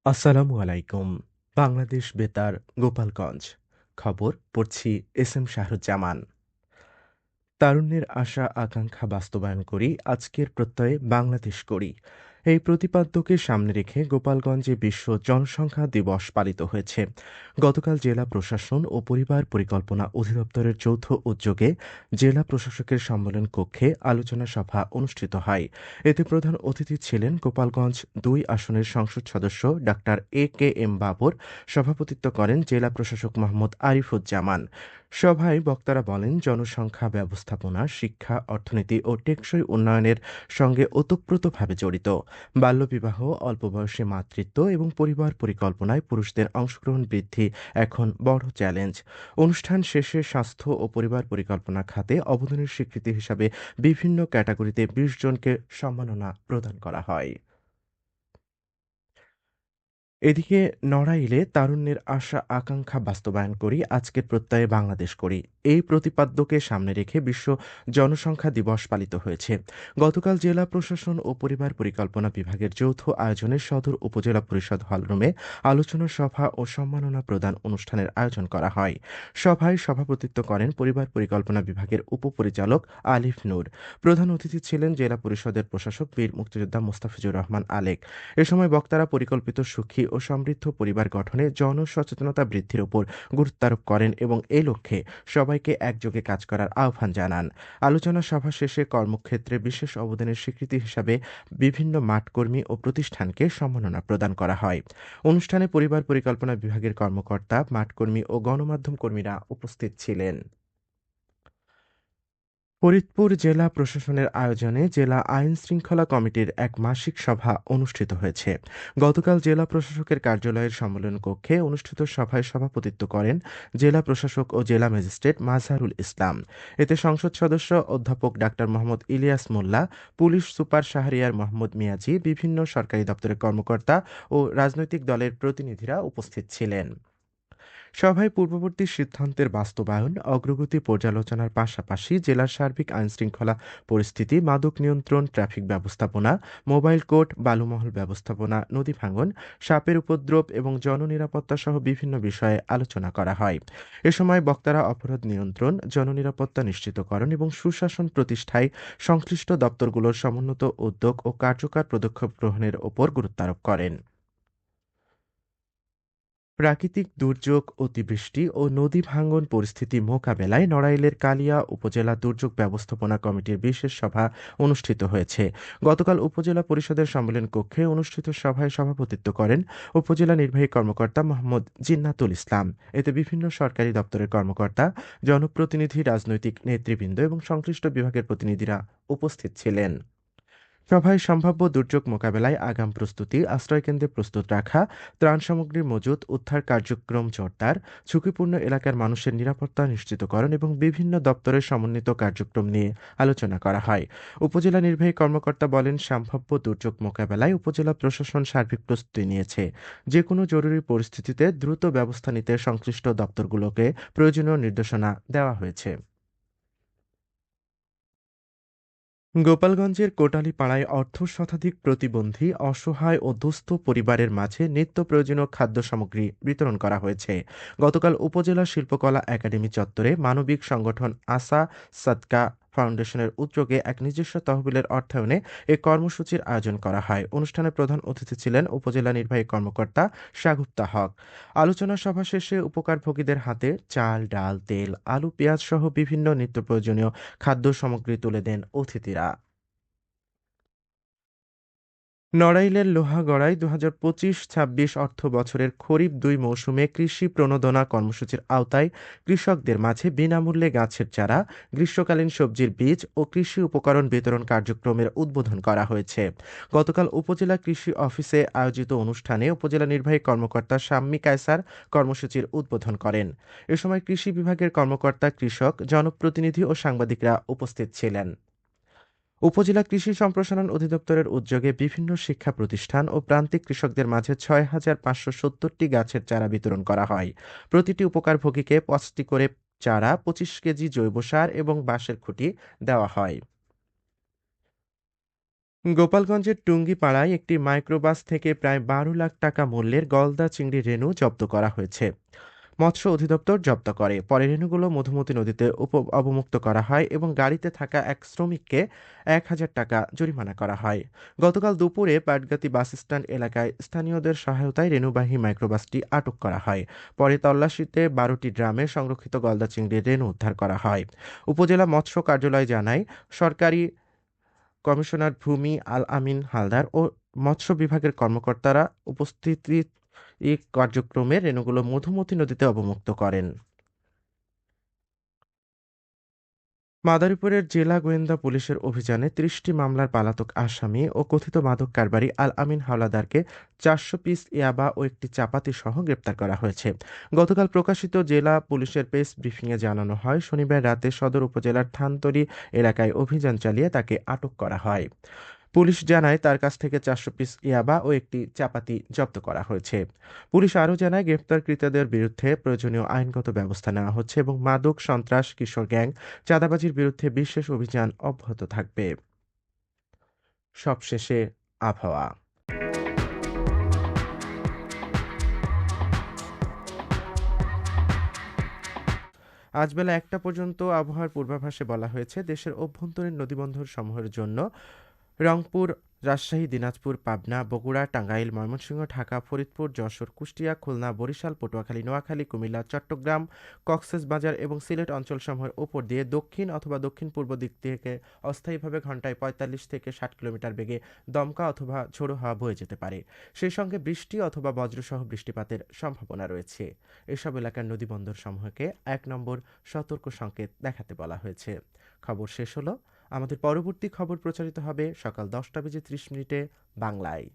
আসসালামু আলাইকুম। বাংলাদেশ বেতার, গোপালগঞ্জ। খবর পড়ছি এস এম শাহরুজ্জামান। তারুণ্যের আশা আকাঙ্ক্ষা বাস্তবায়ন করি, আজকের প্রত্যয়ে বাংলাদেশ গড়ি। এই প্রতিপাদ্যকে সামনে রেখে গোপালগঞ্জে বিশ্ব জনসংখ্যা দিবস পালিত হয়েছে। গতকাল জেলা প্রশাসন ও পরিবার পরিকল্পনা অধিদপ্তরের যৌথ উদ্যোগে জেলা প্রশাসকের সম্মেলন কক্ষে আলোচনা সভা অনুষ্ঠিত হয়। এতে প্রধান অতিথি ছিলেন গোপালগঞ্জ ২ আসনের সংসদ সদস্য ডাক্তার এ.কে.এম. বাবর। সভাপতিত্ব করেন জেলা প্রশাসক মোহাম্মদ আরিফুজ্জামান। সভায় বক্তারা বলেন, জনসংখ্যা ব্যবস্থাপনা, শিক্ষা, অর্থনীতি ও টেকসই উন্নয়নের সঙ্গে ওতপ্রোতভাবে জড়িত। বাল্যবিবাহ, অল্প বয়সে মাতৃত্ব এবং পরিবার পরিকল্পনায় পুরুষদের অংশগ্রহণ বৃদ্ধি এখন বড় চ্যালেঞ্জ। অনুষ্ঠান শেষে স্বাস্থ্য ও পরিবার পরিকল্পনা খাতে অবদানের স্বীকৃতি হিসাবে বিভিন্ন ক্যাটাগরিতে ২০ জনকে সম্মাননা প্রদান করা হয়। এদিকে নড়াইলে তারুণ্যের আশা আকাঙ্ক্ষা বাস্তবায়ন করি, আজকের প্রত্যয়ে বাংলাদেশ করি। এই প্রতিপাদ্যকে সামনে রেখে বিশ্ব জনসংখ্যা দিবস পালিত হয়েছে। গতকাল জেলা প্রশাসন ও পরিবার পরিকল্পনা বিভাগের যৌথ আয়োজনে সদর উপজেলা পরিষদ হলরুমে আলোচনা সভা ও সম্মাননা প্রদান অনুষ্ঠানের আয়োজন করা হয়। সভায় সভাপতিত্ব করেন পরিবার পরিকল্পনা বিভাগের উপপরিচালক আলিফ নূর। প্রধান অতিথি ছিলেন জেলা পরিষদের প্রশাসক বীর মুক্তিযোদ্ধা মোস্তাফিজুর রহমান আলেক। এ সময় বক্তারা পরিকল্পিত সুখী ও সমৃদ্ধ পরিবার গঠনে জনসচেতনতা বৃদ্ধির উপর গুরুত্বারোপ করেন এবং এ লক্ষ্যে সবাইকে একযোগে কাজ করার আহ্বান জানান। আলোচনা সভা শেষে কর্মক্ষেত্রে বিশেষ অবদানের স্বীকৃতি হিসাবে বিভিন্ন মাঠকর্মী ও প্রতিষ্ঠানকে সম্মাননা প্রদান করা হয়। অনুষ্ঠানে পরিবার পরিকল্পনা বিভাগের কর্মকর্তা, মাঠকর্মী ও গণমাধ্যম কর্মীরা উপস্থিত ছিলেন। ফরিদপুর জেলা প্রশাসনের আয়োজনে জেলা আইন শৃঙ্খলা কমিটির এক মাসিক সভা অনুষ্ঠিত হয়েছে। গতকাল জেলা প্রশাসকের কার্যালয়ের সম্মেলন কক্ষে অনুষ্ঠিত সভায় সভাপতিত্ব করেন জেলা প্রশাসক ও জেলা ম্যাজিস্ট্রেট মাজহারুল ইসলাম। এতে সংসদ সদস্য অধ্যাপক ডাক্তার মোহাম্মদ ইলিয়াস মোল্লা, পুলিশ সুপার শাহরিয়ার মোহাম্মদ মিয়াজি, বিভিন্ন সরকারি দপ্তরের কর্মকর্তা ও রাজনৈতিক দলের প্রতিনিধিরা উপস্থিত ছিলেন। সভায় পূর্ববর্তী সিদ্ধান্তের বাস্তবায়ন, অগ্রগতি পর্যালোচনার পাশাপাশি জেলার সার্বিক আইনশৃঙ্খলা পরিস্থিতি, মাদক নিয়ন্ত্রণ, ট্রাফিক ব্যবস্থাপনা, মোবাইল কোর্ট, বালুমহল ব্যবস্থাপনা, নদী ভাঙন, সাপের উপদ্রব এবং জননিরাপত্তা সহ বিভিন্ন বিষয়ে আলোচনা করা হয়। এ সময় বক্তারা অপরাধ নিয়ন্ত্রণ, জননিরাপত্তা নিশ্চিতকরণ এবং সুশাসন প্রতিষ্ঠায় সংশ্লিষ্ট দপ্তরগুলোর সমন্বিত উদ্যোগ ও কার্যকর পদক্ষেপ গ্রহণের ওপর গুরুত্বারোপ করেন। প্রাকৃতিক দুর্যোগ, অতিবৃষ্টি ও নদী ভাঙন পরিস্থিতি মোকাবেলায় নড়াইলের কালিয়া উপজেলা দুর্যোগ ব্যবস্থাপনা কমিটির বিশেষ সভা অনুষ্ঠিত হয়েছে। গতকাল উপজেলা পরিষদের সম্মেলন কক্ষে অনুষ্ঠিত সভায় সভাপতিত্ব করেন উপজেলা নির্বাহী কর্মকর্তা মোহাম্মদ জিন্নাতুল ইসলাম। এতে বিভিন্ন সরকারি দপ্তরের কর্মকর্তা, জনপ্রতিনিধি, রাজনৈতিক নেতৃবৃন্দ এবং সংশ্লিষ্ট বিভাগের প্রতিনিধিরা উপস্থিত ছিলেন। সভায় সম্ভাব্য দুর্যোগ মোকাবেলায় আগাম প্রস্তুতি, আশ্রয়কেন্দ্রে প্রস্তুত রাখা, ত্রাণ সামগ্রী মজুত, উদ্ধার কার্যক্রম জোরদার, ঝুঁকিপূর্ণ এলাকার মানুষের নিরাপত্তা নিশ্চিতকরণ এবং বিভিন্ন দপ্তরের সমন্বিত কার্যক্রম নিয়ে আলোচনা করা হয়। উপজেলা নির্বাহী কর্মকর্তা বলেন, সম্ভাব্য দুর্যোগ মোকাবেলায় উপজেলা প্রশাসন সার্বিক প্রস্তুতি নিয়েছে। যে কোনো জরুরি পরিস্থিতিতে দ্রুত ব্যবস্থা নিতে সংশ্লিষ্ট দপ্তরগুলোকে প্রয়োজনীয় নির্দেশনা দেওয়া হয়েছে। গোপালগঞ্জের কোটালীপাড়ায় অর্ধ শতাধিক প্রতিবন্ধী, অসহায় ও দুস্থ পরিবারের মাঝে নিত্য প্রয়োজনীয় খাদ্য সামগ্রী বিতরণ করা হয়েছে। গতকাল উপজেলা শিল্পকলা একাডেমি চত্বরে মানবিক সংগঠন আসা সাদকা ফাউন্ডেশনের উদ্যোগে এক নিজস্ব তহবিলের অর্থায়নে এ কর্মসূচির আয়োজন করা হয়। অনুষ্ঠানে প্রধান অতিথি ছিলেন উপজেলা নির্বাহী কর্মকর্তা শাগুফতা হক। আলোচনা সভা শেষে উপকারভোগীদের হাতে চাল, ডাল, তেল, আলু, পেঁয়াজ সহ বিভিন্ন নিত্য প্রয়োজনীয় খাদ্য সামগ্রী তুলে দেন অতিথিরা। নড়াইলের লোহাগড়ায় ২০২৫-২৬ অর্থবছরের খরিফ ২ মৌসুমে কৃষি প্রণোদনা কর্মসূচির আওতায় কৃষকদের মাঝে বিনামূল্যে গাছের চারা, গ্রীষ্মকালীন সবজির বীজ ও কৃষি উপকরণ বিতরণ কার্যক্রমের উদ্বোধন করা হয়েছে। গতকাল উপজেলা কৃষি অফিসে আয়োজিত অনুষ্ঠানে উপজেলা নির্বাহী কর্মকর্তা শাম্মী কায়সার কর্মসূচির উদ্বোধন করেন। এ সময় কৃষি বিভাগের কর্মকর্তা, কৃষক, জনপ্রতিনিধি ও সাংবাদিকরা উপস্থিত ছিলেন। উপজেলা কৃষি সম্প্রসারণ অধিদপ্তরের উদ্যোগে বিভিন্ন শিক্ষা প্রতিষ্ঠান ও প্রান্তিক কৃষকদের মাঝে ৬,৫৭০টি গাছের চারা বিতরণ করা হয়। প্রতিটি উপকারভোগীকে ৫টি করে চারা, ২৫ কেজি জৈব সার এবং বাঁশের খুঁটি দেওয়া হয়। গোপালগঞ্জের টুঙ্গিপাড়ায় একটি মাইক্রোবাস থেকে প্রায় ১২ লাখ টাকা মূল্যের গলদা চিংড়ি রেণু জব্দ করা হয়েছে। মৎস্য অধিদপ্তর জব্দ করে। পরে রেণুগুলো মধুমতি নদীতে অবমুক্ত করা হয় এবং গাড়িতে থাকা এক শ্রমিককে ১,০০০ টাকা জরিমানা করা হয়। গতকাল দুপুরে পাটগাতি বাসস্ট্যান্ড এলাকায় স্থানীয়দের সহায়তায় রেণুবাহী মাইক্রোবাসটি আটক করা হয়। পরে তল্লাশিতে ১২টি ড্রামে সংরক্ষিত গলদা চিংড়ির রেণু উদ্ধার করা হয়। উপজেলা মৎস্য কার্যালয় জানায়, সরকারি কমিশনার ভূমি আল আমিন হালদার ও মৎস্য বিভাগের কর্মকর্তারা উপস্থিতি এই কার্যক্রমে রেণুগুলো মধুমতি নদীতে অবমুক্ত করেন। মাদারীপুরের জেলা গোয়েন্দা পুলিশের অভিযানে ৩০টি মামলার পলাতক আসামি ও কথিত মাদক কারবারি আল আমিন হাওলাদারকে ৪০০ পিস ইয়াবা ও একটি চাপাতি সহ গ্রেপ্তার করা হয়েছে। গতকাল প্রকাশিত জেলা পুলিশের প্রেস ব্রিফিংয়ে জানানো হয়, শনিবার রাতে সদর উপজেলার থানতলী এলাকায় অভিযান চালিয়ে তাকে আটক করা হয়। পুলিশ জানায়, তার কাছ থেকে ৪০০ পিস ইয়াবা ও একটি চাপাতি জব্দ করা হয়েছে। পুলিশ আরও জানায়, গ্রেপ্তারকৃতদের বিরুদ্ধে প্রয়োজনীয় আইনগত ব্যবস্থা নেওয়া হচ্ছে এবং মাদক, সন্ত্রাস, কিশোর গ্যাং, চাঁদাবাজির বিরুদ্ধে বিশেষ অভিযান অব্যাহত থাকবে। সবশেষে আবহাওয়া। আজ বেলা ১টা পর্যন্ত আবহাওয়ার পূর্বাভাসে বলা হয়েছে, দেশের অভ্যন্তরীণ নদীবন্দর সমূহের জন্য রংপুর, রাজশাহী, দিনাজপুর, পাবনা, বগুড়া, টাঙ্গাইল, ময়মনসিংহ, ঢাকা, ফরিদপুর, যশোর, কুষ্টিয়া, খুলনা, বরিশাল, পটুয়াখালী, নোয়াখালী, কুমিল্লা, চট্টগ্রাম, কক্সবাজার এবং সিলেট অঞ্চলসমূহের ওপর দিয়ে দক্ষিণ অথবা দক্ষিণ-পূর্ব দিক থেকে অস্থায়ীভাবে ঘন্টায় ৪৫ থেকে ৬০ কিলোমিটার বেগে দমকা অথবা ঝোড়ো হাওয়া বয়ে যেতে পারে। সেই সঙ্গে বৃষ্টি অথবা বজ্রসহ বৃষ্টিপাতের সম্ভাবনা রয়েছে। এসব এলাকার নদীবন্দরসমূহকে ১ নম্বর সতর্ক সংকেত দেখাতে বলা হয়েছে। খবর শেষ হলো। আমাদের পরবর্তী খবর প্রচারিত হবে সকাল ১০টা বেজে ৩০ মিনিটে বাংলায়।